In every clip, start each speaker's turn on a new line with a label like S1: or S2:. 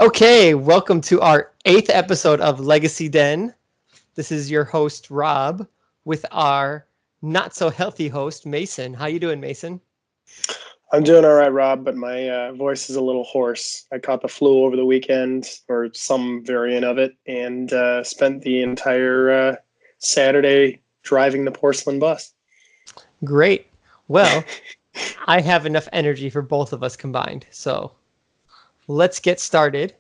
S1: Okay, welcome to our 8th episode of Legacy Den. This is your host, Rob, with our not-so-healthy host, Mason. How you doing, Mason?
S2: I'm doing all right, Rob, but my voice is a little hoarse. I caught the flu over the weekend, or some variant of it, and spent the entire Saturday driving the porcelain bus.
S1: Great. Well, I have enough energy for both of us combined, so let's get started.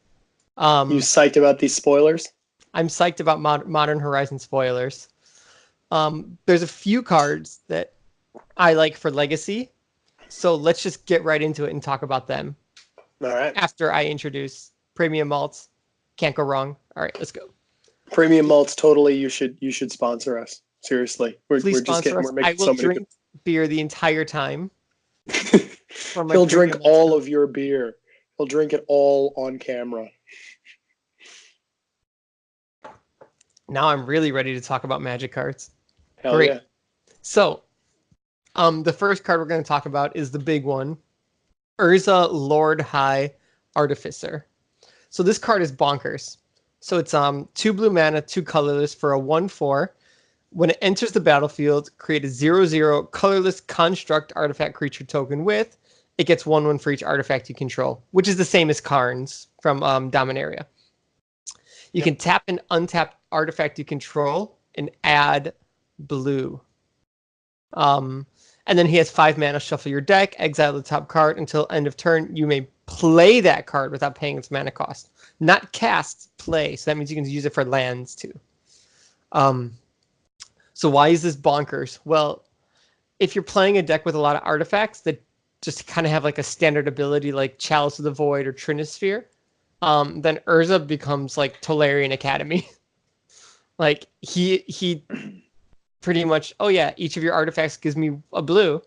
S2: You psyched about these spoilers?
S1: I'm psyched about Modern Horizon spoilers. There's a few cards that I like for Legacy, so let's just get right into it and talk about them.
S2: All right.
S1: After I introduce Premium Malts. Can't go wrong. All right, let's go.
S2: Premium Malts, totally. You should sponsor us. Seriously,
S1: Please sponsor us. I will drink beer the entire time.
S2: He'll drink all of your beer. He'll drink it all on camera.
S1: Now I'm really ready to talk about Magic cards.
S2: Hell Great. Yeah.
S1: So, the first card we're going to talk about is the big one, Urza Lord High Artificer. So this card is bonkers. So it's 2 blue mana, 2 colorless for a 1/4. When it enters the battlefield, create a 0/0 colorless construct artifact creature token with. It gets 1/1 for each artifact you control, which is the same as Karn's from Dominaria. You can tap an untapped artifact you control and add blue. And then he has 5 mana, shuffle your deck, exile the top card until end of turn. You may play that card without paying its mana cost. Not cast, play. So that means you can use it for lands too. So why is this bonkers? Well, if you're playing a deck with a lot of artifacts that just kind of have like a standard ability like Chalice of the Void or Trinisphere, then Urza becomes like Tolarian Academy. Like he pretty much, oh yeah, each of your artifacts gives me a blue.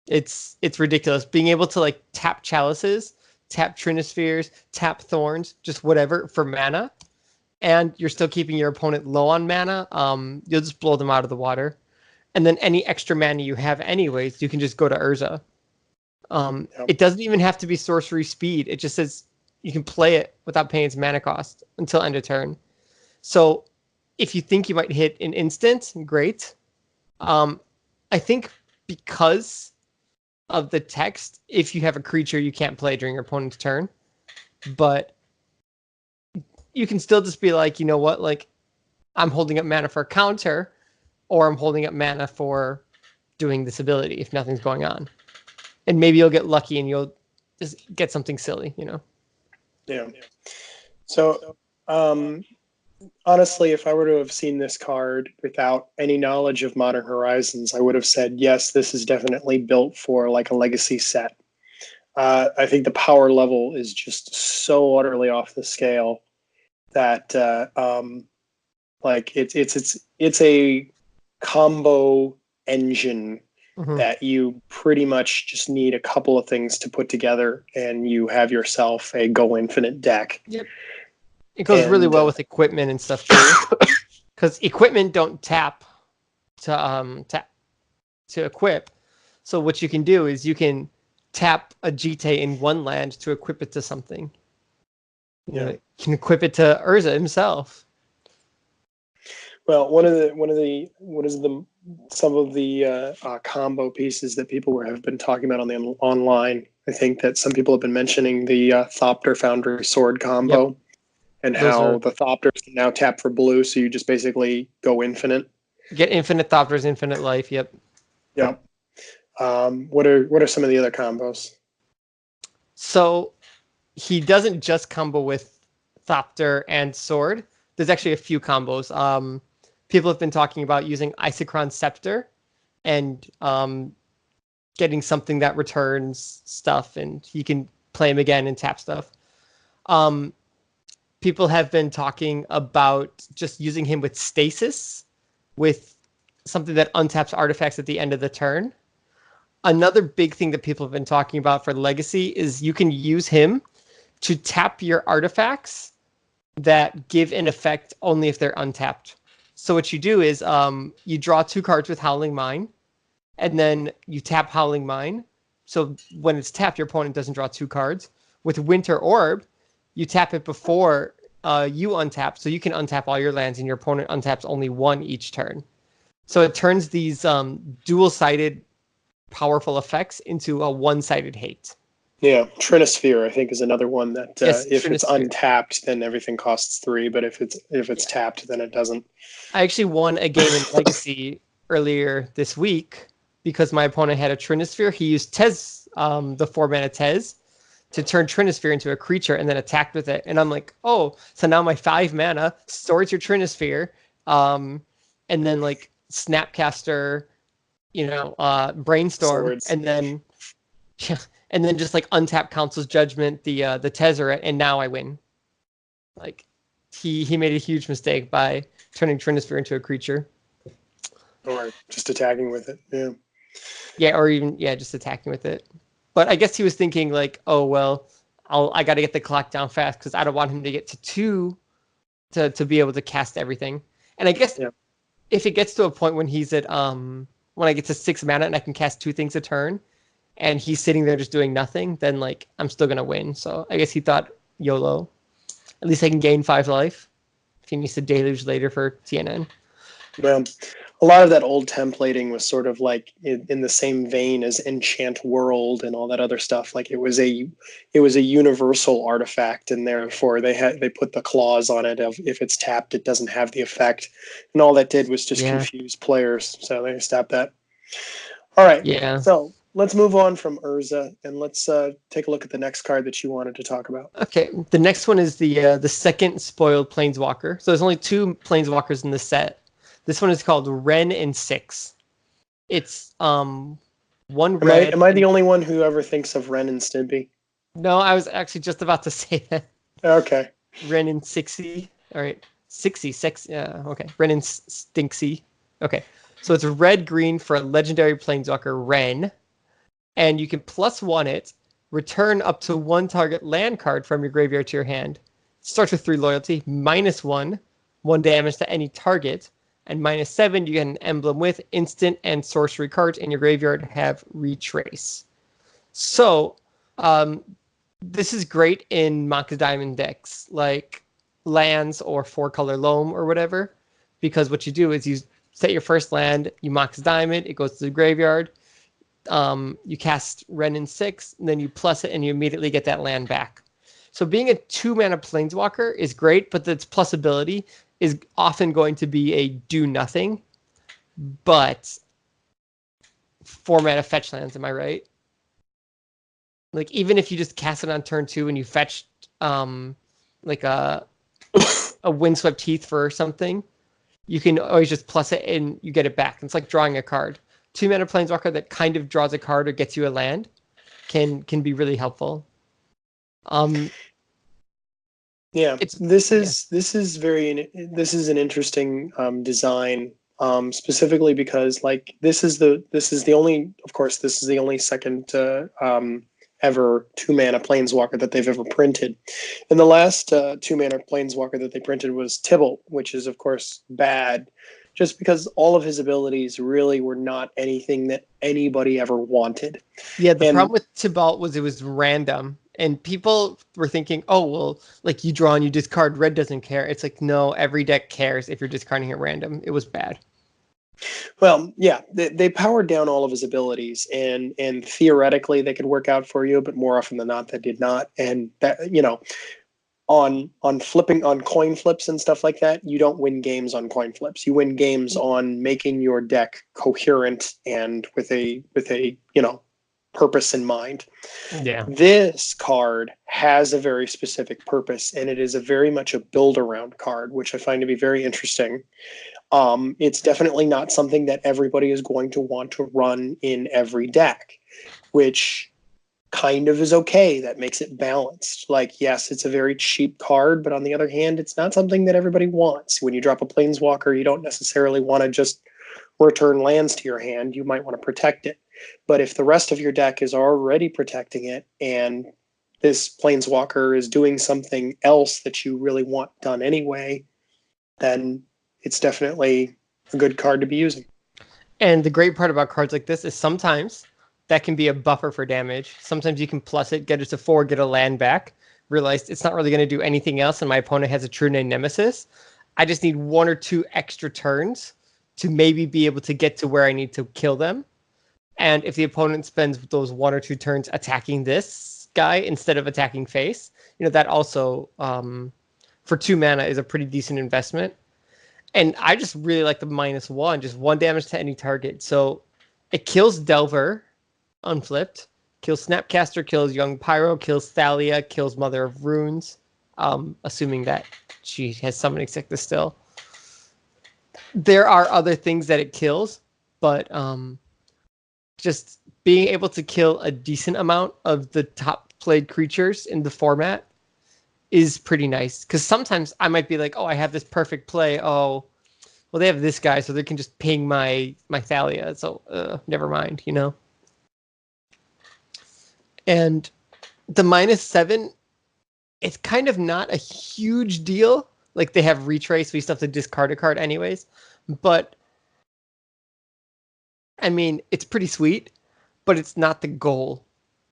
S1: It's ridiculous. Being able to like tap Chalices, tap Trinispheres, tap Thorns, just whatever for mana, and you're still keeping your opponent low on mana, you'll just blow them out of the water. And then any extra mana you have anyways, you can just go to Urza. It doesn't even have to be sorcery speed. It just says you can play it without paying its mana cost until end of turn. So if you think you might hit an instant, great. I think because of the text, if you have a creature, you can't play during your opponent's turn. But you can still just be like, you know what? Like, I'm holding up mana for a counter, or I'm holding up mana for doing this ability if nothing's going on. And maybe you'll get lucky and you'll just get something silly, you know?
S2: Yeah. So, honestly, if I were to have seen this card without any knowledge of Modern Horizons, I would have said, yes, this is definitely built for like a Legacy set. I think the power level is just so utterly off the scale that like it's a combo engine that you pretty much just need a couple of things to put together, and you have yourself a Go Infinite deck.
S1: Yep. It goes really well with equipment and stuff too, because equipment don't tap to equip. So what you can do is you can tap a Jite in one land to equip it to something. You know, you can equip it to Urza himself.
S2: Well, some of the combo pieces that people have been talking about on the online. I think that some people have been mentioning the Thopter Foundry Sword combo. Yep. And how the Thopters can now tap for blue, so you just basically go infinite.
S1: Get infinite Thopters, infinite life. Yep.
S2: Yep. What are some of the other combos?
S1: So he doesn't just combo with Thopter and Sword. There's actually a few combos. People have been talking about using Isochron Scepter and getting something that returns stuff, and you can play him again and tap stuff. People have been talking about just using him with Stasis, with something that untaps artifacts at the end of the turn. Another big thing that people have been talking about for Legacy is you can use him to tap your artifacts that give an effect only if they're untapped. So what you do is you draw 2 cards with Howling Mine, and then you tap Howling Mine. So when it's tapped, your opponent doesn't draw 2 cards. With Winter Orb, you tap it before you untap, so you can untap all your lands, and your opponent untaps only one each turn. So it turns these dual-sided powerful effects into a one-sided hate.
S2: Yeah, Trinisphere I think is another one that
S1: Yes,
S2: if it's
S1: Trinisphere.
S2: untapped, then everything costs 3, but if it's tapped, then it doesn't.
S1: I actually won a game in Legacy earlier this week because my opponent had a Trinisphere. He used Tez, the 4-mana Tez, to turn Trinisphere into a creature and then attacked with it. And I'm like, oh, so now my 5 mana stores your Trinisphere, and then like Snapcaster, Brainstorm,
S2: Swords.
S1: and then just like untap Council's Judgment, the Tezzeret, and now I win. Like he made a huge mistake by turning Trinisphere into a creature.
S2: Or just attacking with it. Yeah.
S1: Yeah, or even just attacking with it. But I guess he was thinking like, oh well, I got to get the clock down fast because I don't want him to get to 2 to be able to cast everything. And I guess if it gets to a point when he's at when I get to 6 mana and I can cast 2 things a turn, and he's sitting there just doing nothing, then like I'm still gonna win. So I guess he thought YOLO. At least I can gain 5 life if he needs to deluge later for TNN.
S2: Well, a lot of that old templating was sort of like in the same vein as Enchant World and all that other stuff. Like it was a universal artifact, and therefore they put the clause on it of if it's tapped, it doesn't have the effect, and all that did was just confuse players. So they stopped that. All right.
S1: Yeah.
S2: So let's move on from Urza, and let's take a look at the next card that you wanted to talk about.
S1: Okay. The next one is the second spoiled Planeswalker. So there's only 2 Planeswalkers in the set. This one is called Wrenn and Six. It's one red.
S2: Am I the only one who ever thinks of Ren and Stimpy?
S1: No, I was actually just about to say that.
S2: Okay.
S1: Wrenn and Sixy. All right. Six. Yeah. Okay. Wrenn and Stinksy. Okay. So it's red green for a legendary Planeswalker Wrenn, and you can +1 it. Return up to 1 target land card from your graveyard to your hand. Starts with 3 loyalty. -1, 1 damage to any target. And -7, you get an emblem with instant and sorcery cards in your graveyard have retrace. So, this is great in Mox Diamond decks, like lands or 4-color loam or whatever, because what you do is you set your first land, you Mox Diamond, it goes to the graveyard, you cast Wrenn and Six, and then you plus it, and you immediately get that land back. So being a 2-mana Planeswalker is great, but its plus ability is often going to be a do nothing, but 4-mana fetch lands. Am I right? Like even if you just cast it on turn 2 and you fetched like a Windswept Heath for something, you can always just plus it and you get it back. It's like drawing a card. 2-mana Planeswalker that kind of draws a card or gets you a land can be really helpful.
S2: Yeah, this is an interesting design, specifically because like this is the only second ever 2-mana Planeswalker that they've ever printed, and the last 2-mana Planeswalker that they printed was Tibalt, which is of course bad, just because all of his abilities really were not anything that anybody ever wanted.
S1: Yeah, the problem with Tibalt was it was random. And people were thinking, oh, well, like you draw and you discard, red doesn't care. It's like, no, every deck cares if you're discarding at random. It was bad.
S2: Well, yeah, they powered down all of his abilities, and theoretically they could work out for you, but more often than not, they did not. And that, on coin flips and stuff like that, you don't win games on coin flips. You win games on making your deck coherent and with a purpose in mind.
S1: Yeah.
S2: This card has a very specific purpose, and it is a very much a build around card, which I find to be very interesting. It's definitely not something that everybody is going to want to run in every deck, which kind of is okay. That makes it balanced. Like, yes, it's a very cheap card, but on the other hand, it's not something that everybody wants. When you drop a Planeswalker, you don't necessarily want to just return lands to your hand. You might want to protect it. But if the rest of your deck is already protecting it, and this Planeswalker is doing something else that you really want done anyway, then it's definitely a good card to be using.
S1: And the great part about cards like this is sometimes that can be a buffer for damage. Sometimes you can plus it, get it to 4, get a land back. realized it's not really going to do anything else, and my opponent has a True Name Nemesis. I just need 1 or 2 extra turns to maybe be able to get to where I need to kill them. And if the opponent spends those 1 or 2 turns attacking this guy instead of attacking face, that also, for 2 mana, is a pretty decent investment. And I just really like the -1, just 1 damage to any target. So it kills Delver, unflipped, kills Snapcaster, kills Young Pyro, kills Thalia, kills Mother of Runes, assuming that she has Summoning Sickness still. There are other things that it kills, but just being able to kill a decent amount of the top played creatures in the format is pretty nice. Because sometimes I might be like, oh, I have this perfect play. Oh, well, they have this guy, so they can just ping my Thalia. So never mind, And the -7, it's kind of not a huge deal. Like, they have retrace, we still have to discard a card anyways. But, I mean, it's pretty sweet, but it's not the goal.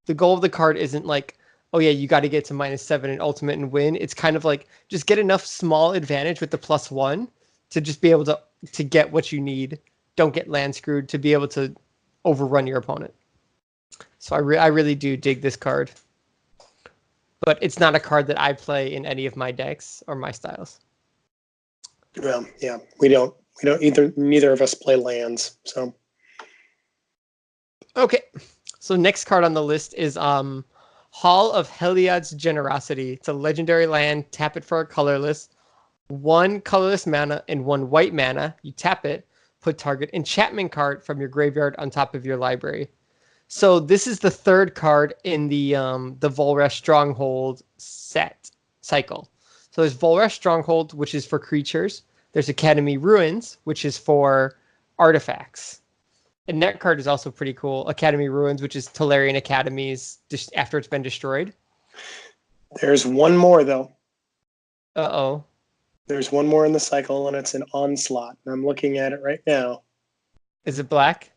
S1: The goal of the card isn't like, oh yeah, you got to get to -7 in ultimate and win. It's kind of like, just get enough small advantage with the +1 to just be able to get what you need. Don't get land screwed, to be able to overrun your opponent. So I really do dig this card. But it's not a card that I play in any of my decks or my styles.
S2: Well, yeah, we don't either. Neither of us play lands, so.
S1: Okay, so next card on the list is Hall of Heliod's Generosity. It's a legendary land. Tap it for a colorless. 1 colorless mana and 1 white mana. You tap it, put target enchantment card from your graveyard on top of your library. So this is the 3rd card in the Volrash Stronghold set cycle. So there's Volrash Stronghold, which is for creatures. There's Academy Ruins, which is for artifacts. And that card is also pretty cool. Academy Ruins, which is Tolarian Academies just after it's been destroyed.
S2: There's one more, though.
S1: Uh-oh.
S2: There's one more in the cycle, and it's an Onslaught. And I'm looking at it right now.
S1: Is it black?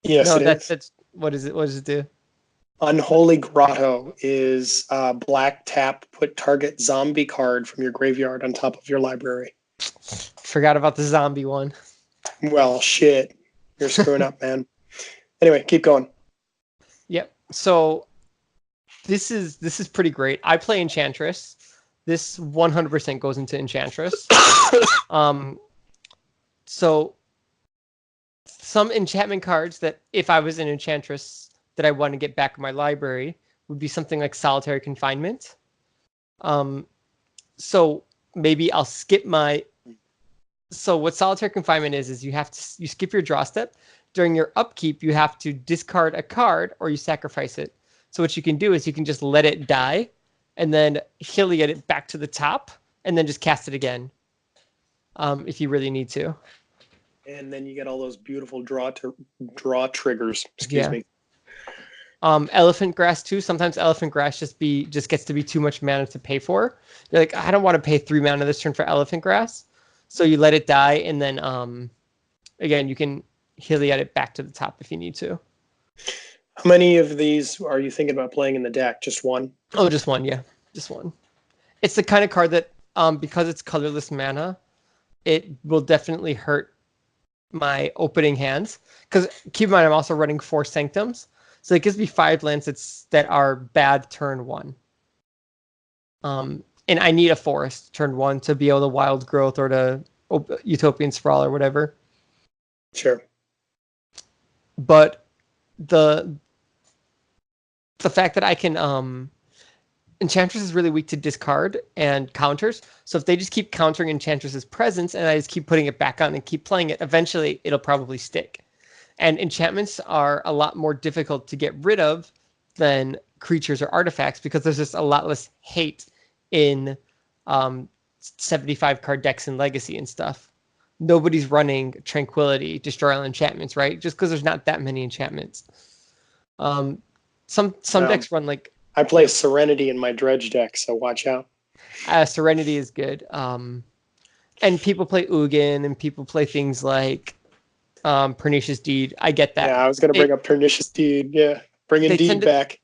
S2: Yes,
S1: no,
S2: it is.
S1: That's what is it? What does it do?
S2: Unholy Grotto is black tap, put target zombie card from your graveyard on top of your library.
S1: Forgot about the zombie one.
S2: Well, shit. You're screwing up, man. Anyway, keep going.
S1: Yep. So this is pretty great. I play Enchantress. This 100% goes into Enchantress. So some enchantment cards that, if I was an Enchantress, that I want to get back in my library would be something like Solitary Confinement. So maybe I'll skip my... So what Solitary Confinement is you skip your draw step. During your upkeep, you have to discard a card or you sacrifice it. So what you can do is you can just let it die and then Heliod it back to the top and then just cast it again if you really need to.
S2: And then you get all those beautiful draw triggers. Excuse me.
S1: Elephant Grass too. Sometimes Elephant Grass just gets to be too much mana to pay for. You're like, I don't want to pay 3 mana this turn for Elephant Grass. So you let it die, and then again you can Heliod it back to the top if you need to.
S2: How many of these are you thinking about playing in the deck? Just one?
S1: Oh, just one, yeah. Just one. It's the kind of card that, because it's colorless mana, it will definitely hurt my opening hands. Because keep in mind, I'm also running 4 Sanctums. So it gives me 5 lands that are bad turn 1. And I need a forest turn 1 to be able to Wild Growth or to Utopian Sprawl or whatever.
S2: Sure.
S1: But the fact that I can Enchantress is really weak to discard and counters. So if they just keep countering Enchantress's presence and I just keep putting it back on and keep playing it, eventually it'll probably stick. And enchantments are a lot more difficult to get rid of than creatures or artifacts because there's just a lot less hate in 75 card decks and Legacy and stuff. Nobody's running Tranquility, Destroy All Enchantments, right? Just because there's not that many enchantments. Some decks run like...
S2: I play Serenity in my Dredge deck, so watch out.
S1: Serenity is good. And people play Ugin, and people play things like Pernicious Deed. I get that.
S2: Yeah, I was going to bring up Pernicious Deed. Yeah, bringing Deed back.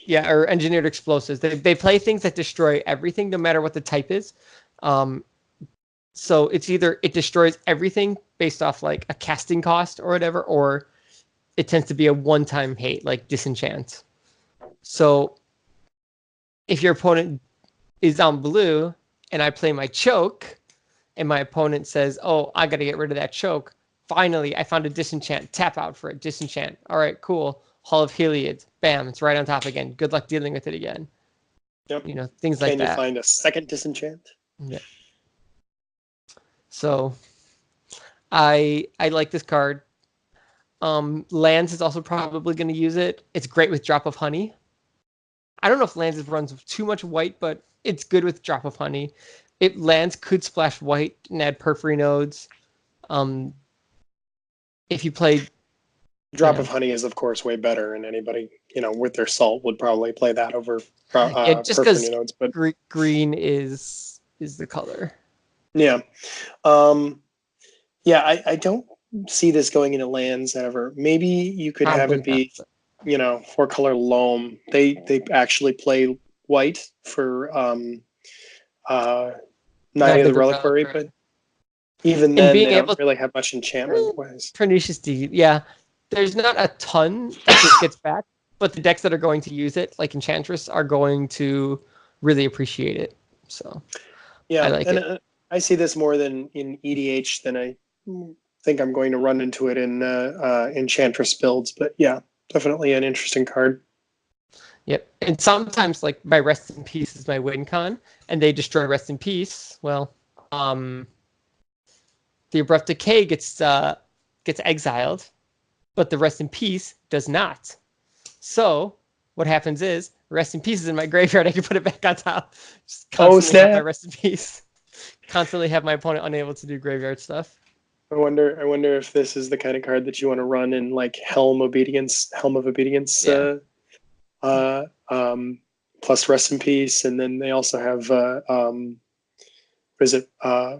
S1: Yeah, or engineered explosives. They play things that destroy everything, no matter what the type is. So it's either it destroys everything based off like a casting cost or whatever, or it tends to be a one-time hate, like disenchant. So if your opponent is on blue and I play my choke, and my opponent says, "Oh, I got to get rid of that choke. Finally, I found a disenchant. Tap out for it. Disenchant. All right, cool. Hall of Heliod. Bam, it's right on top again. Good luck dealing with it again."
S2: Yep.
S1: You know, things like
S2: Can you
S1: that.
S2: find a second disenchant?
S1: Yeah. So I like this card. Lands is also probably going to use it. It's great with Drop of Honey. I don't know if Lands runs too much white, but it's good with Drop of Honey. It lands could splash white and add periphery nodes. If you play
S2: Drop of Honey is, of course, way better, and anybody, with their salt would probably play that over
S1: just because
S2: periphery nodes. But
S1: green is the color.
S2: yeah, I don't see this going into lands ever. Maybe you could have it be, 4-color loam. They actually play white for Night of the Reliquary, but even then they don't really have much enchantment wise.
S1: Pernicious Deed, yeah. There's not a ton that this gets back, but the decks that are going to use it, like Enchantress, are going to really appreciate it. So
S2: yeah,
S1: I like it.
S2: I see this more than in EDH than I think I'm going to run into it in Enchantress builds. But yeah, definitely an interesting card.
S1: Yep. And sometimes, like, my Rest in Peace is my win con, and they destroy Rest in Peace. Well, the Abrupt Decay gets exiled, but the Rest in Peace does not. So what happens is Rest in Peace is in my graveyard. I can put it back on top. Just constantly have my Rest in Peace. Constantly have my opponent unable to do graveyard stuff.
S2: I wonder if this is the kind of card that you want to run in like Helm of Obedience. Yeah. Plus Rest in Peace, and then they also have what is it?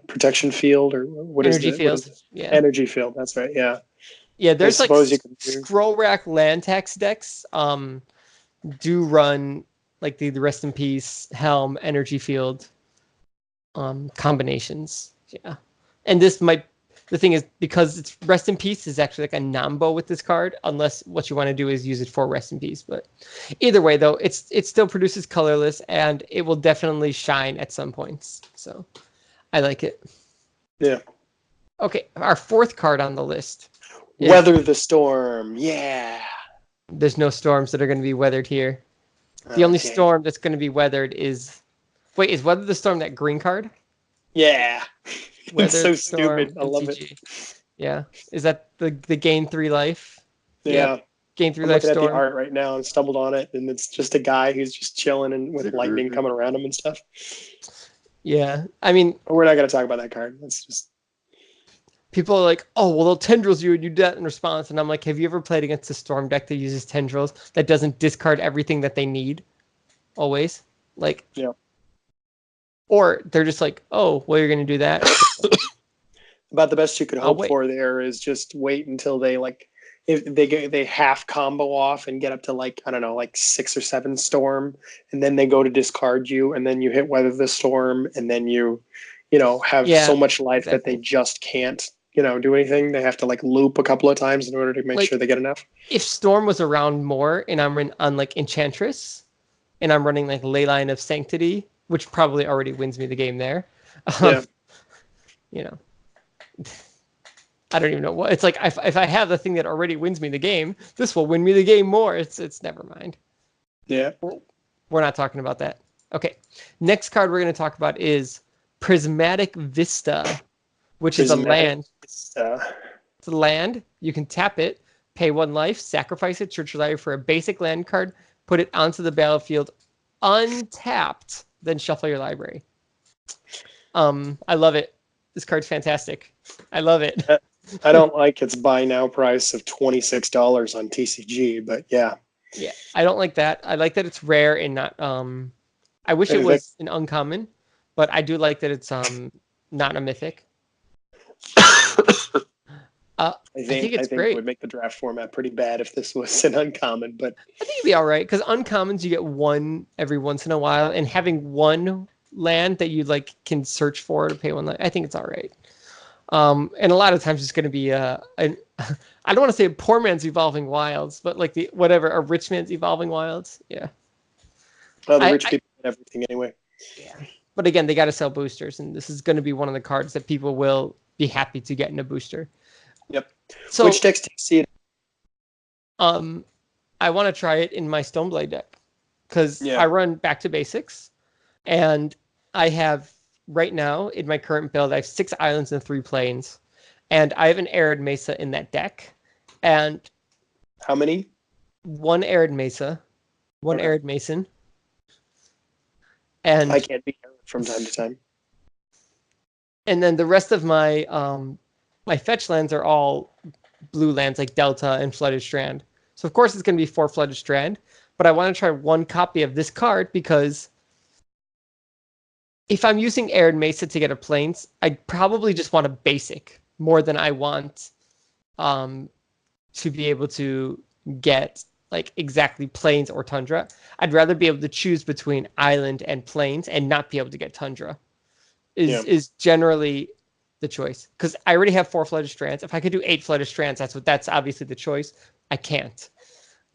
S2: Protection Field, or what is it?
S1: Energy Field.
S2: Yeah. Energy Field. That's right. Yeah.
S1: Yeah, there's like Scroll Rack land tax decks do run like the Rest in Peace, Helm, Energy Field combinations. Yeah. And the thing is, because it's Rest in Peace is actually like a nombo with this card, unless what you want to do is use it for Rest in Peace. But either way, though, it still produces colorless, and it will definitely shine at some points. So I like it.
S2: Yeah.
S1: Okay, our fourth card on the list.
S2: Weather the Storm. Yeah.
S1: There's no storms that are going to be weathered here. The only storm that's going to be weathered is... Wait, is Weather the Storm that green card?
S2: Yeah. It's so stupid. I love it.
S1: Yeah. Is that the gain 3 life?
S2: Yeah.
S1: Gain 3 life storm.
S2: I'm looking at the art right now and stumbled on it, and it's just a guy who's just chilling and with lightning coming around him and stuff.
S1: Yeah. I mean...
S2: We're not going to talk about that card. That's just...
S1: People are like, "Oh, well, they'll tendrils you and you do that in response." And I'm like, have you ever played against a storm deck that uses tendrils that doesn't discard everything that they need? Always? Like,
S2: yeah.
S1: Or they're just like, "Oh, well, you're going to do that."
S2: About the best you could hope for there is just wait until they if they half combo off and get up to like 6 or 7 storm, and then they go to discard you, and then you hit Weather the Storm, and then you have so much life that they just can't do anything. They have to loop a couple of times in order to make sure they get enough.
S1: If Storm was around more and I'm on Enchantress and I'm running Leyline of Sanctity, which probably already wins me the game there. I don't even know what it's like. If I have the thing that already wins me the game, this will win me the game more. It's never mind.
S2: Yeah.
S1: We're not talking about that. Okay. Next card we're going to talk about is Prismatic Vista, which is a land. It's a land. You can tap it, pay 1 life, sacrifice it, search your library for a basic land card, put it onto the battlefield untapped, then shuffle your library. I love it. This card's fantastic. I love it.
S2: I don't like its buy now price of $26 on TCG, but yeah.
S1: Yeah, I don't like that. I like that it's rare and not. I wish it was an uncommon, but I do like that it's not a mythic. I think it's
S2: it
S1: great.
S2: would make the draft format pretty bad if this was an uncommon, but
S1: I think it'd be all right because uncommons you get one every once in a while, and having one land that you like can search for to pay one land, I think it's all right. And a lot of times it's going to be I don't want to say a poor man's Evolving Wilds, but like a rich man's Evolving Wilds. Yeah.
S2: well, the rich people get everything anyway.
S1: Yeah. But again, they got to sell boosters, and this is going to be one of the cards that people will be happy to get in a booster.
S2: Yep.
S1: So
S2: which decks do you see it?
S1: I want to try it in my Stoneblade deck because
S2: Yeah.
S1: I run back to basics, and I have right now in my current build I have 6 islands and 3 plains, and I have an Arid Mesa in that deck, and
S2: How many?
S1: 1 Arid Mesa, 1
S2: Okay.
S1: Arid Mason, and
S2: I can't be Arid from time to time.
S1: and then the rest of my my fetch lands are all blue lands like Delta and Flooded Strand. So of course it's going to be 4 Flooded Strand, but I want to try 1 copy of this card because if I'm using Arid Mesa to get a plains, I probably just want a basic more than I want to be able to get like exactly plains or tundra. I'd rather be able to choose between island and plains and not be able to get tundra. Is generally the choice because I already have 4 Flooded Strands. If I could do 8 Flooded Strands, that's obviously the choice. I can't.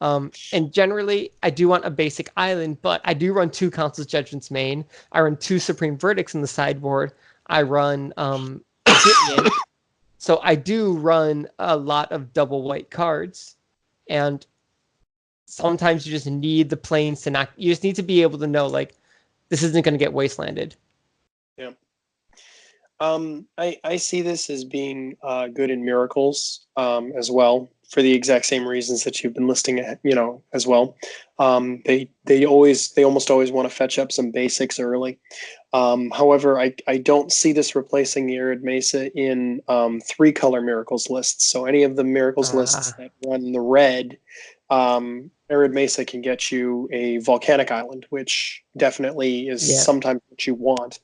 S1: And generally, I do want a basic island, but I do run 2 Council's Judgments main. I run 2 Supreme Verdicts in the sideboard. I run Gideon. So I do run a lot of double white cards. And sometimes you just need the planes to not... You just need to be able to know, like, this isn't going to get wastelanded.
S2: Yeah. I see this as being good in miracles as well, for the exact same reasons that you've been listing, as well. They almost always want to fetch up some basics early. However, I don't see this replacing the Arid Mesa in 3-color miracles lists. So any of the miracles lists that run the red, Arid Mesa can get you a volcanic island, which definitely is sometimes what you want.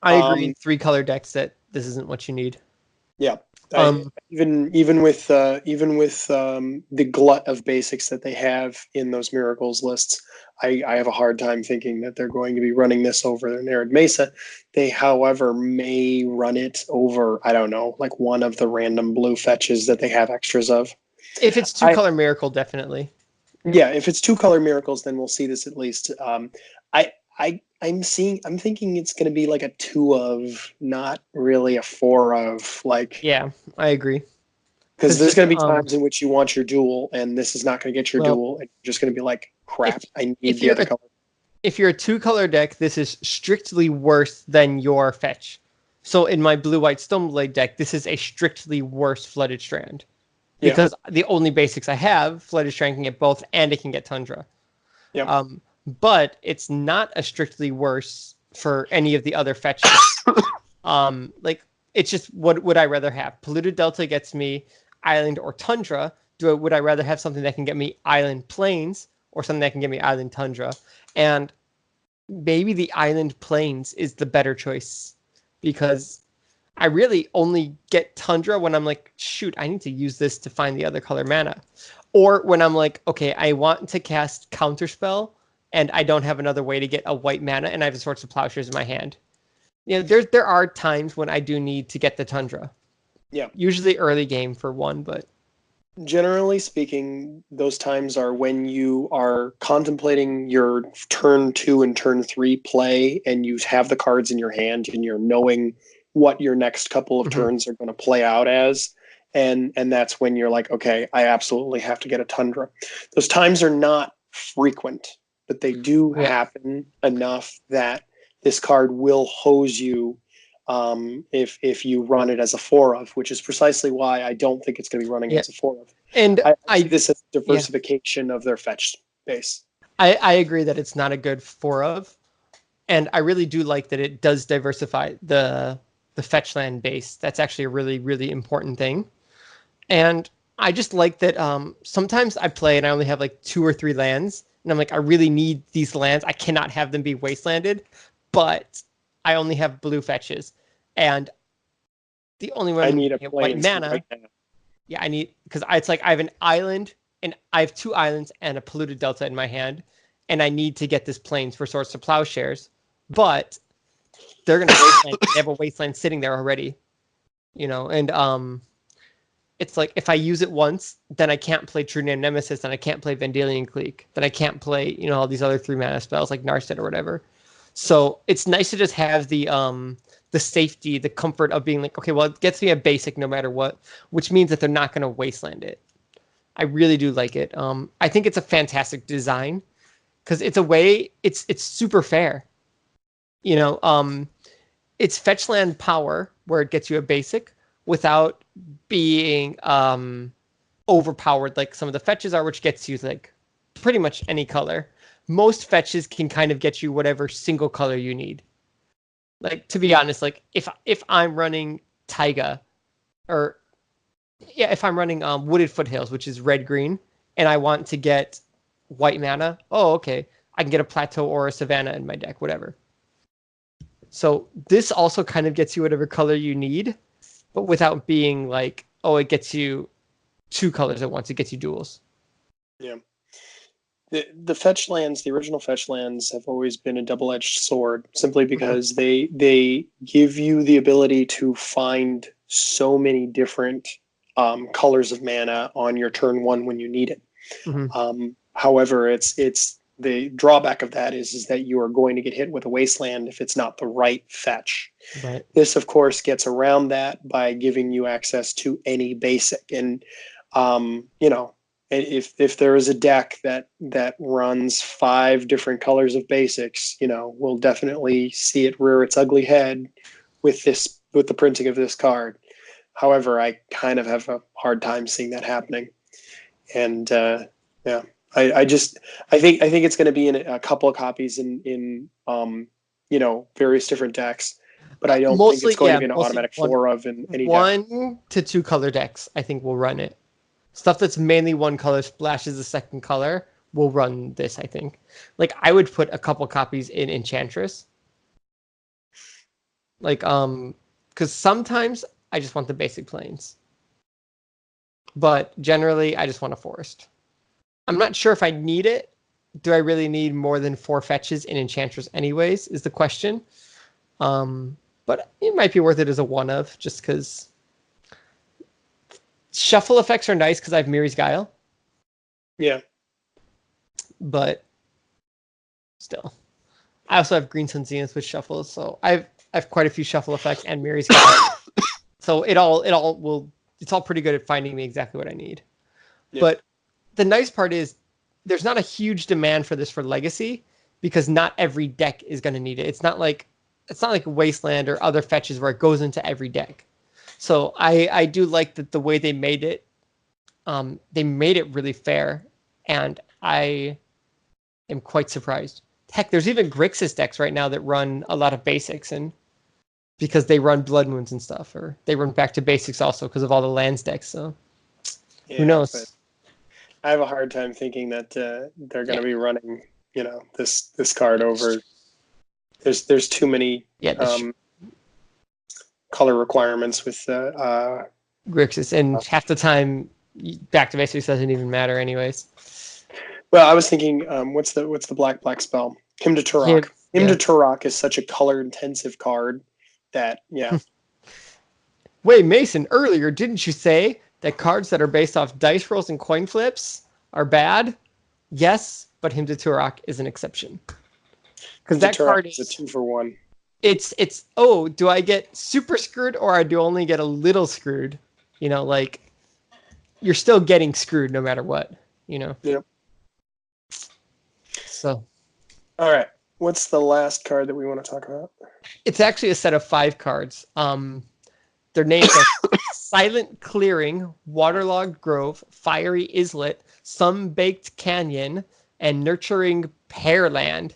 S1: I agree in 3-color decks that this isn't what you need.
S2: Yeah. Even with the glut of basics that they have in those miracles lists, I have a hard time thinking that they're going to be running this over an Arid Mesa. They, however, may run it over, I don't know, like one of the random blue fetches that they have extras of.
S1: If it's 2-color miracle, definitely.
S2: Yeah, if it's 2-color miracles, then we'll see this at least. I'm thinking it's going to be like a 2 of, not really a 4 of. Like,
S1: yeah, I agree.
S2: Because there's going to be times in which you want your duel, and this is not going to get your duel, and you're just going to be like, crap, I need the other color.
S1: If you're a 2-color deck, this is strictly worse than your fetch. So in my blue-white Stoneblade deck, this is a strictly worse Flooded Strand. Because the only basics I have, Flooded Strand can get both, and it can get Tundra.
S2: Yeah.
S1: But it's not a strictly worse for any of the other fetches. Like, it's just, what would I rather have? Polluted Delta gets me Island or Tundra. Would I rather have something that can get me Island Plains or something that can get me Island Tundra? And maybe the Island Plains is the better choice because I really only get Tundra when I'm like, shoot, I need to use this to find the other color mana. Or when I'm like, okay, I want to cast Counterspell and I don't have another way to get a white mana and I have the Swords of Plowshares in my hand. There are times when I do need to get the Tundra.
S2: Yeah.
S1: Usually early game for one, but
S2: generally speaking, those times are when you are contemplating your turn 2 and turn 3 play, and you have the cards in your hand, and you're knowing what your next couple of turns are going to play out as, and that's when you're like, okay, I absolutely have to get a Tundra. Those times are not frequent, but they do happen enough that this card will hose you if you run it as a 4 of, which is precisely why I don't think it's going to be running as a 4 of.
S1: And
S2: I see this as diversification of their fetch base.
S1: I agree that it's not a good 4 of, and I really do like that it does diversify the fetch land base. That's actually a really, really important thing. And I just like that sometimes I play and I only have like 2 or 3 lands, and I'm like, I really need these lands. I cannot have them be wastelanded, but I only have blue fetches. And the only one
S2: I need a
S1: white mana.
S2: right now.
S1: Yeah, I need, because it's like I have an island, and I have 2 islands and a polluted delta in my hand, and I need to get this plains for Swords to Plowshares, but they're gonna wasteland. They have a wasteland sitting there already, and it's like if I use it once, then I can't play True Name Nemesis, and I can't play Vendilion Clique, then I can't play all these other 3 mana spells like Narset or whatever. So it's nice to just have the safety, the comfort of being like, okay, well, it gets me a basic no matter what, which means that they're not going to wasteland it. I really do like it. I think it's a fantastic design because it's a way, it's super fair. It's fetch land power where it gets you a basic without being overpowered like some of the fetches are, which gets you like pretty much any color. Most fetches can kind of get you whatever single color you need. Like, to be honest, like if I'm running Taiga, or if I'm running Wooded Foothills, which is red-green, and I want to get white mana, oh, okay, I can get a Plateau or a Savannah in my deck, whatever. So this also kind of gets you whatever color you need, but without being like, oh, it gets you 2 colors at once. It gets you duels.
S2: Yeah. The fetch lands, the original fetch lands, have always been a double-edged sword, simply because they give you the ability to find so many different colors of mana on your turn 1 when you need it.
S1: Mm-hmm.
S2: However, it's the drawback of that is that you are going to get hit with a wasteland if it's not the right fetch.
S1: Right.
S2: This, of course, gets around that by giving you access to any basic, and if there is a deck that runs 5 different colors of basics, we'll definitely see it rear its ugly head with the printing of this card. However, I kind of have a hard time seeing that happening, and yeah, I think it's going to be in a couple of copies in various different decks, but I don't think it's going to be an automatic 4 of in any deck.
S1: 1 to 2 color decks, I think, will run it. Stuff that's mainly 1 color splashes a second color will run this, I think. Like, I would put a couple copies in Enchantress. Like, because sometimes I just want the basic plains. But generally, I just want a forest. I'm not sure if I need it. Do I really need more than 4 fetches in Enchantress anyways, is the question. But it might be worth it as a 1 of, just because shuffle effects are nice because I have Miri's Guile.
S2: Yeah.
S1: But still. I also have Green Sun Zenith with shuffles, so I have quite a few shuffle effects and Miri's Guile. So it's all pretty good at finding me exactly what I need. Yeah. But the nice part is there's not a huge demand for this for Legacy, because not every deck is going to need it. It's not like Wasteland or other fetches where it goes into every deck. So I do like that the way they made it really fair, and I am quite surprised. Heck, there's even Grixis decks right now that run a lot of basics, and because they run Blood Moons and stuff, or they run back to basics also because of all the lands decks. So who knows?
S2: I have a hard time thinking that they're going to be running, this card over. There's too many color requirements with
S1: Grixis, and half the time back to basics doesn't even matter anyways.
S2: Well, I was thinking, what's the black spell? Hymn to Turok. Hymn to Turok is such a color intensive card that
S1: Wait, Mason, earlier didn't you say that cards that are based off dice rolls and coin flips are bad? Yes, but Hymn to Turok is an exception. Because that card is
S2: a 2-for-1.
S1: It's do I get super screwed or do I only get a little screwed? Like, you're still getting screwed no matter what,
S2: Yep.
S1: So.
S2: All right. What's the last card that we want to talk about?
S1: It's actually a set of 5 cards. Their names are Silent Clearing, Waterlogged Grove, Fiery Islet, Sun-Baked Canyon, and Nurturing Pearland.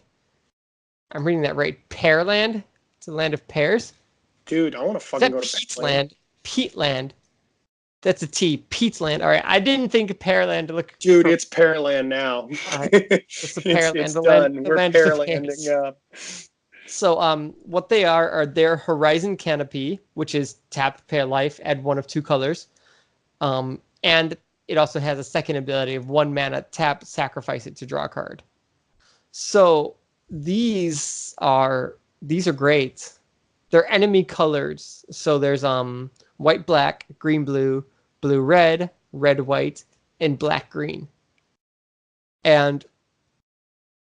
S1: I'm reading that right. Pearland? It's a land of pears?
S2: Dude, I want to fucking go to
S1: Peatland. Peatland. That's a T. Peatland. All right. I didn't think of Pearland to look.
S2: Dude, it's Pearland now. All right.
S1: It's the Pearland.
S2: It's done. We're Pearlanding up.
S1: So what they are their Horizon Canopy, which is tap, pay a life, add 1 of 2 colors. And it also has a second ability of 1 mana, tap, sacrifice it to draw a card. So these are great. They're enemy colors. So there's white black, green blue, blue red, red white, and black green. And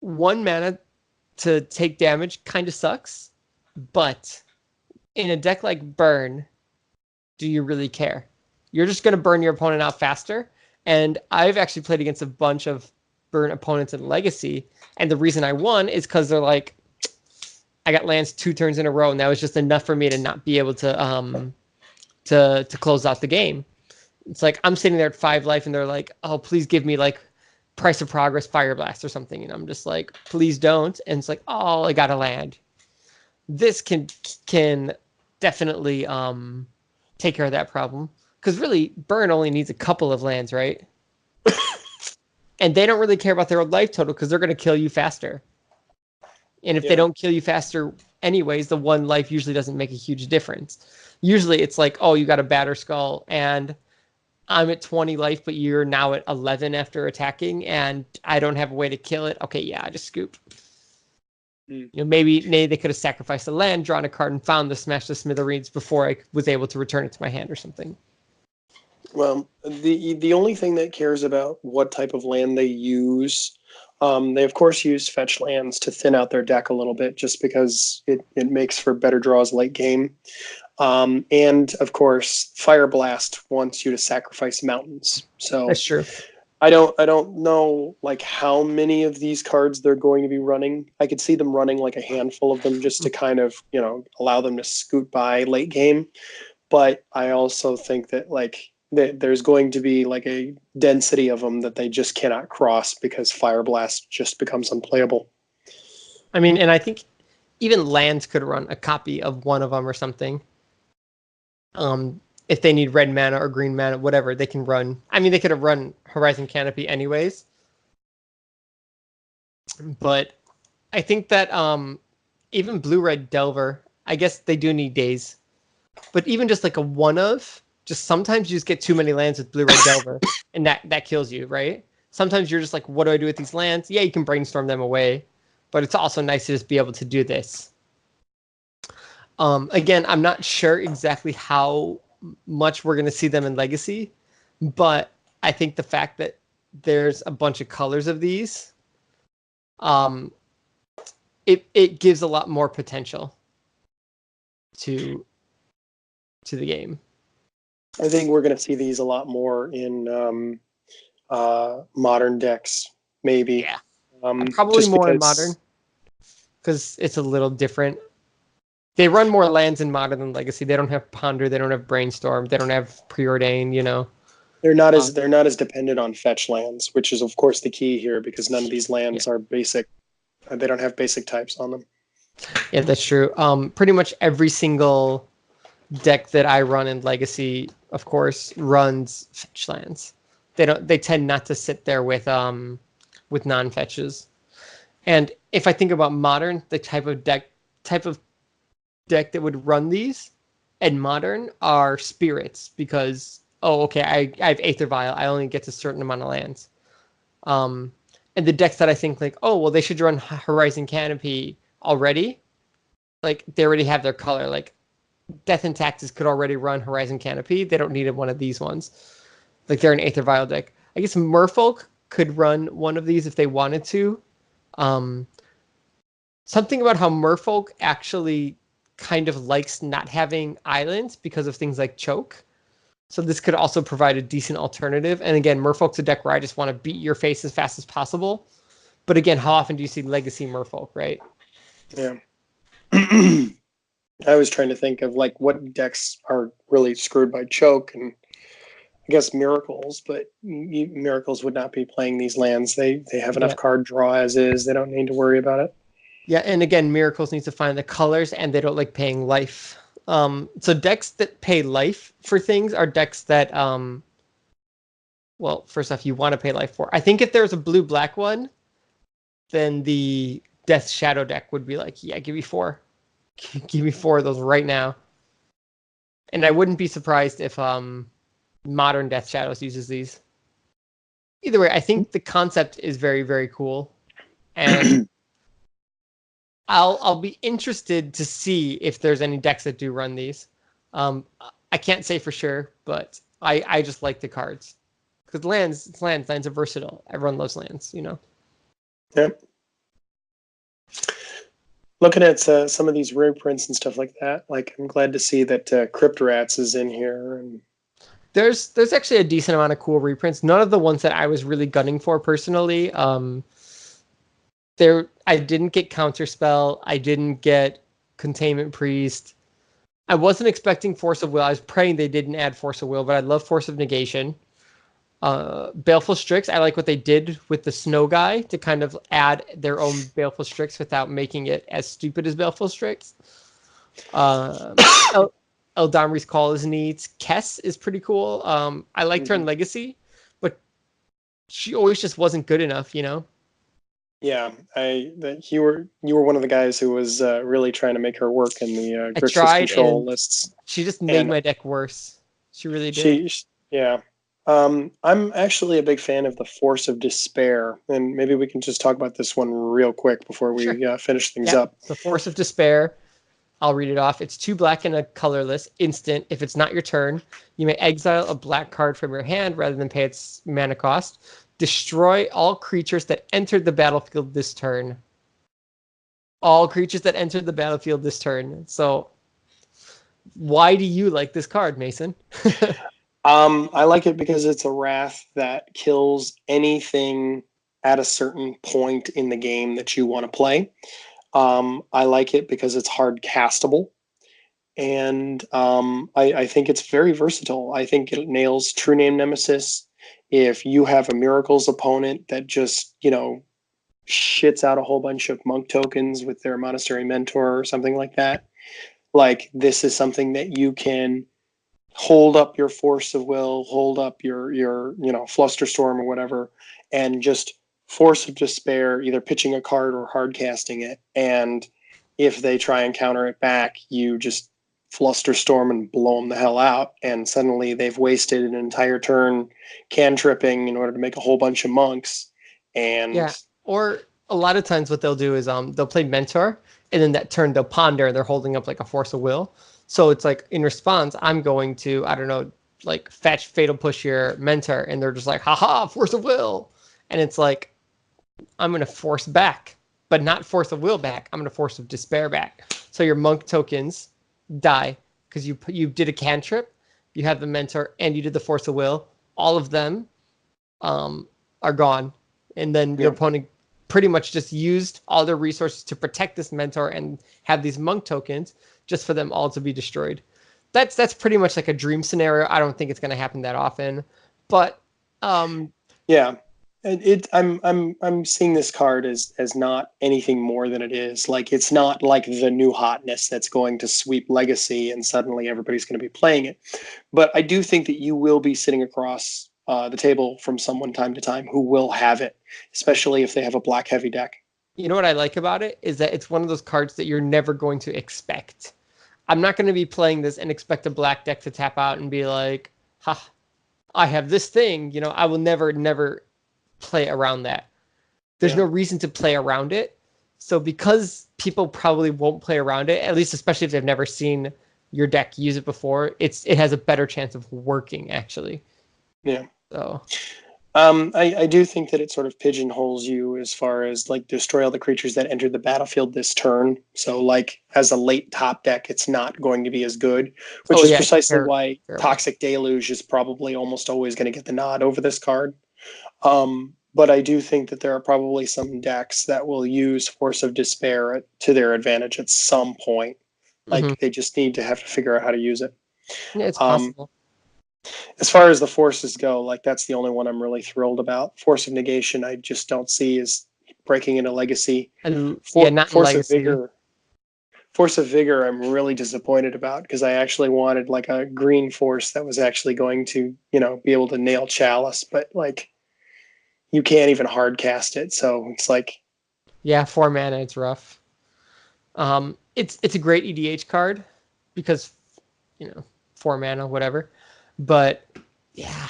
S1: 1 mana to take damage kind of sucks, but in a deck like Burn, do you really care? You're just going to burn your opponent out faster. And I've actually played against a bunch of Burn opponents in Legacy, and the reason I won is because they're like, I got lands 2 turns in a row, and that was just enough for me to not be able to close out the game. It's like I'm sitting there at 5 life, and they're like, "Oh, please give me like Price of Progress, Fire Blast, or something," and I'm just like, "Please don't." And it's like, "Oh, I got a land." This can definitely take care of that problem, because really, Burn only needs a couple of lands, right? And they don't really care about their own life total because they're going to kill you faster. And if they don't kill you faster anyways, the 1 life usually doesn't make a huge difference. Usually it's like, oh, you got a Batter Skull and I'm at 20 life, but you're now at 11 after attacking and I don't have a way to kill it. Okay, yeah, I just scoop. You know, maybe they could have sacrificed a land, drawn a card, and found the Smash the Smithereens before I was able to return it to my hand or something.
S2: Well, the only thing that cares about what type of land they use, they of course use fetch lands to thin out their deck a little bit, just because it makes for better draws late game. And of course, Fire Blast wants you to sacrifice mountains. So
S1: that's true.
S2: I don't know like how many of these cards they're going to be running. I could see them running like a handful of them just to kind of, allow them to scoot by late game. But I also think that there's going to be like a density of them that they just cannot cross because Fire Blast just becomes unplayable.
S1: I mean, and I think even lands could run a copy of one of them or something. If they need red mana or green mana, whatever, they can run. I mean, they could have run Horizon Canopy anyways. But I think that even Blue-Red Delver, I guess they do need days. But even just like a one of, just sometimes you just get too many lands with Blue-Red Delver, and that kills you, right? Sometimes you're just like, what do I do with these lands? Yeah, you can brainstorm them away, but it's also nice to just be able to do this. Again, I'm not sure exactly how much we're going to see them in Legacy, but I think the fact that there's a bunch of colors of these, it gives a lot more potential to the game.
S2: I think we're going to see these a lot more in modern decks, maybe.
S1: Yeah, probably more in modern because it's a little different. They run more lands in Modern than Legacy. They don't have Ponder. They don't have Brainstorm. They don't have Preordain.
S2: They're not as dependent on fetch lands, which is of course the key here because none of these lands are basic. They don't have basic types on them.
S1: Yeah, that's true. Pretty much every single deck that I run in Legacy, of course, runs fetch lands. They tend not to sit there with non-fetches. And if I think about Modern, the type of deck that would run these and Modern are spirits because I have Aether Vial, I only get a certain amount of lands. And the decks that I think like, they should run Horizon Canopy already, like they already have their color. Like Death and Taxes could already run Horizon Canopy. They don't need one of these ones. Like they're an Aether Vial deck. I guess Merfolk could run one of these if they wanted to. Something about how Merfolk actually kind of likes not having islands because of things like choke. So this could also provide a decent alternative. And again, Merfolk's a deck where I just want to beat your face as fast as possible. But again, how often do you see Legacy Merfolk, right?
S2: Yeah. I was trying to think of like what decks are really screwed by choke, and I guess Miracles, but Miracles would not be playing these lands. They have enough card draw as is. They don't need to worry about it.
S1: Yeah, and again, Miracles needs to find the colors, and they don't like paying life. So decks that pay life for things are decks that, first off, you want to pay life for. I think if there's a blue-black one, then the Death Shadow deck would be like, yeah, give me 4. Give me 4 of those right now. And I wouldn't be surprised if Modern Death Shadows uses these. Either way, I think the concept is very, very cool, and I'll be interested to see if there's any decks that do run these. I can't say for sure, but I just like the cards because lands are versatile. Everyone loves lands, you know.
S2: Yep. Looking at some of these reprints and stuff like that, like I'm glad to see that Crypt Rats is in here. And
S1: there's actually a decent amount of cool reprints. None of the ones that I was really gunning for personally. I didn't get Counterspell. I didn't get Containment Priest. I wasn't expecting Force of Will. I was praying they didn't add Force of Will, but I love Force of Negation. Baleful Strix, I like what they did with the Snow Guy to kind of add their own Baleful Strix without making it as stupid as Baleful Strix. Eldamri's Call is neat. Kess is pretty cool. I liked her in Legacy, but she always just wasn't good enough, you know?
S2: Yeah, you were one of the guys who was really trying to make her work in the Grixis control lists.
S1: She just made my deck worse. She really did.
S2: Yeah. I'm actually a big fan of the Force of Despair, and maybe we can just talk about this one real quick before we finish things up.
S1: The Force of Despair, I'll read it off. It's 2 black and a colorless, instant. If it's not your turn, you may exile a black card from your hand rather than pay its mana cost. Destroy all creatures that entered the battlefield this turn. All creatures that entered the battlefield this turn. So, why do you like this card, Mason?
S2: I like it because it's a wrath that kills anything at a certain point in the game that you want to play. I like it because it's hard castable. And I think it's very versatile. I think it nails True Name Nemesis. If you have a Miracles opponent that just, shits out a whole bunch of monk tokens with their Monastery Mentor or something like that, like this is something that you can hold up your Force of Will, hold up your Flusterstorm or whatever, and just Force of Despair, either pitching a card or hard casting it. And if they try and counter it back, you just Flusterstorm and blow them the hell out. And suddenly they've wasted an entire turn cantripping in order to make a whole bunch of monks. And
S1: or a lot of times what they'll do is they'll play Mentor, and then that turn they'll ponder, and they're holding up like a Force of Will. So it's like, in response, I'm going to, I don't know, like fetch Fatal Push your Mentor, and they're just like, haha, Force of Will. And it's like, I'm going to force back, but not Force of Will back. I'm going to Force of Despair back. So your monk tokens die because you did a cantrip, you have the Mentor, and you did the Force of Will. All of them are gone. And then your opponent pretty much just used all their resources to protect this Mentor and have these monk tokens just for them all to be destroyed. That's pretty much like a dream scenario. I don't think it's going to happen that often, but I'm seeing this card as not anything more than it is. Like, it's not like the new hotness that's going to sweep Legacy and suddenly everybody's going to be playing it. But I do think that you will be sitting across the table from someone time to time who will have it, especially if they have a black heavy deck. You know what I like about it is that it's one of those cards that you're never going to expect. I'm not going to be playing this and expect a black deck to tap out and be like, ha, I have this thing. I will never play around that. There's no reason to play around it. So because people probably won't play around it, at least especially if they've never seen your deck use it before, it has a better chance of working, actually.
S2: Yeah.
S1: So
S2: I do think that it sort of pigeonholes you as far as like destroy all the creatures that entered the battlefield this turn. So like as a late top deck, it's not going to be as good, which is precisely why Toxic Deluge is probably almost always going to get the nod over this card. But I do think that there are probably some decks that will use Force of Despair to their advantage at some point. Like they just need to have to figure out how to use it.
S1: Yeah, it's possible.
S2: As far as the forces go, like that's the only one I'm really thrilled about. Force of Negation, I just don't see as breaking into Legacy.
S1: And not
S2: Force
S1: Legacy.
S2: of Vigor. Force of Vigor, I'm really disappointed about because I actually wanted like a green force that was actually going to, be able to nail Chalice, but like you can't even hard cast it, so it's like
S1: 4 mana, it's rough. It's a great EDH card because 4 mana, whatever. But Yeah,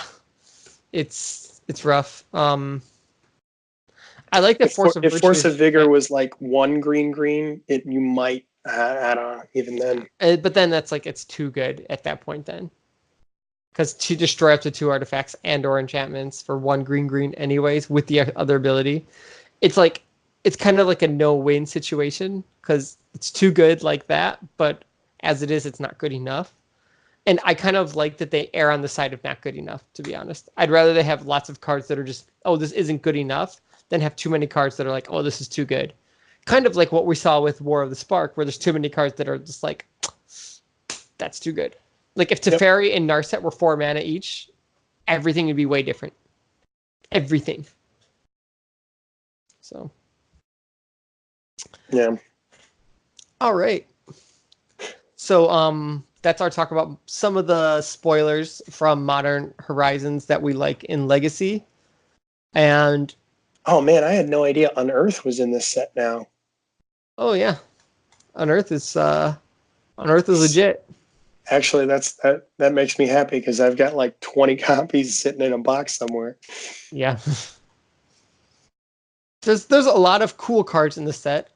S1: it's rough. I like the Force of
S2: If
S1: Virtue.
S2: Force of Vigor was like 1 green, you might. I don't know. Even then,
S1: but then that's like it's too good at that point then, because to destroy up to 2 artifacts and/or enchantments for 1 green anyways with the other ability, it's like it's kind of like a no-win situation because it's too good like that, but as it is, it's not good enough. And I kind of like that they err on the side of not good enough, to be honest. I'd rather they have lots of cards that are just, oh, this isn't good enough, than have too many cards that are like, oh, this is too good. Kind of like what we saw with War of the Spark, where there's too many cards that are just like, that's too good. Like if Teferi and Narset were 4 mana each, everything would be way different. Everything. So.
S2: Yeah.
S1: All right. So that's our talk about some of the spoilers from Modern Horizons that we like in Legacy. And
S2: oh man, I had no idea Unearth was in this set now.
S1: Oh yeah. Unearth is legit.
S2: Actually, that makes me happy because I've got like 20 copies sitting in a box somewhere.
S1: Yeah. There's a lot of cool cards in the set.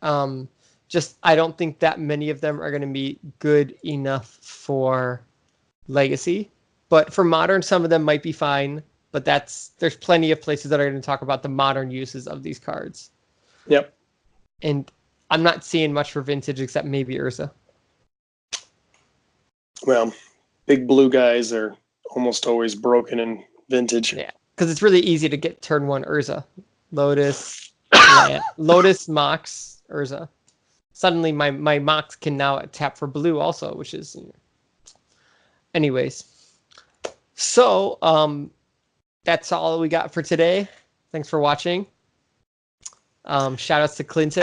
S1: Just I don't think that many of them are going to be good enough for Legacy. But for Modern, some of them might be fine. But there's plenty of places that are going to talk about the modern uses of these cards.
S2: Yep.
S1: And I'm not seeing much for Vintage except maybe Urza.
S2: Well, big blue guys are almost always broken in Vintage.
S1: Yeah, because it's really easy to get turn 1 Urza. Lotus, Lotus, Mox, Urza. Suddenly my Mox can now tap for blue also, which is... Anyways. So, that's all we got for today. Thanks for watching. Shout outs to Clinton.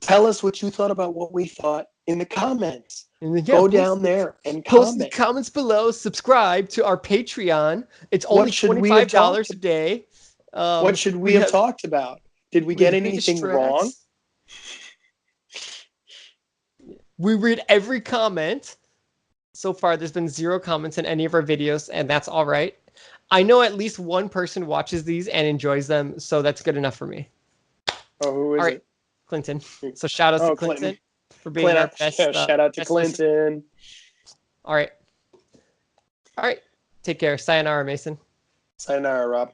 S2: Tell us what you thought about what we thought in the comments.
S1: Go
S2: down there and
S1: post in the
S2: comment.
S1: comments below. Subscribe to our Patreon. It's only $25 a day.
S2: What should we have talked about? Did we get anything wrong?
S1: We read every comment. So far, there's been 0 comments in any of our videos, and that's all right. I know at least one person watches these and enjoys them, so that's good enough for me.
S2: Oh, who is it?
S1: Clinton. So shout out to Clinton for being our best.
S2: Shout out to Clinton.
S1: All right. Take care. Sayonara, Mason.
S2: Sayonara, Rob.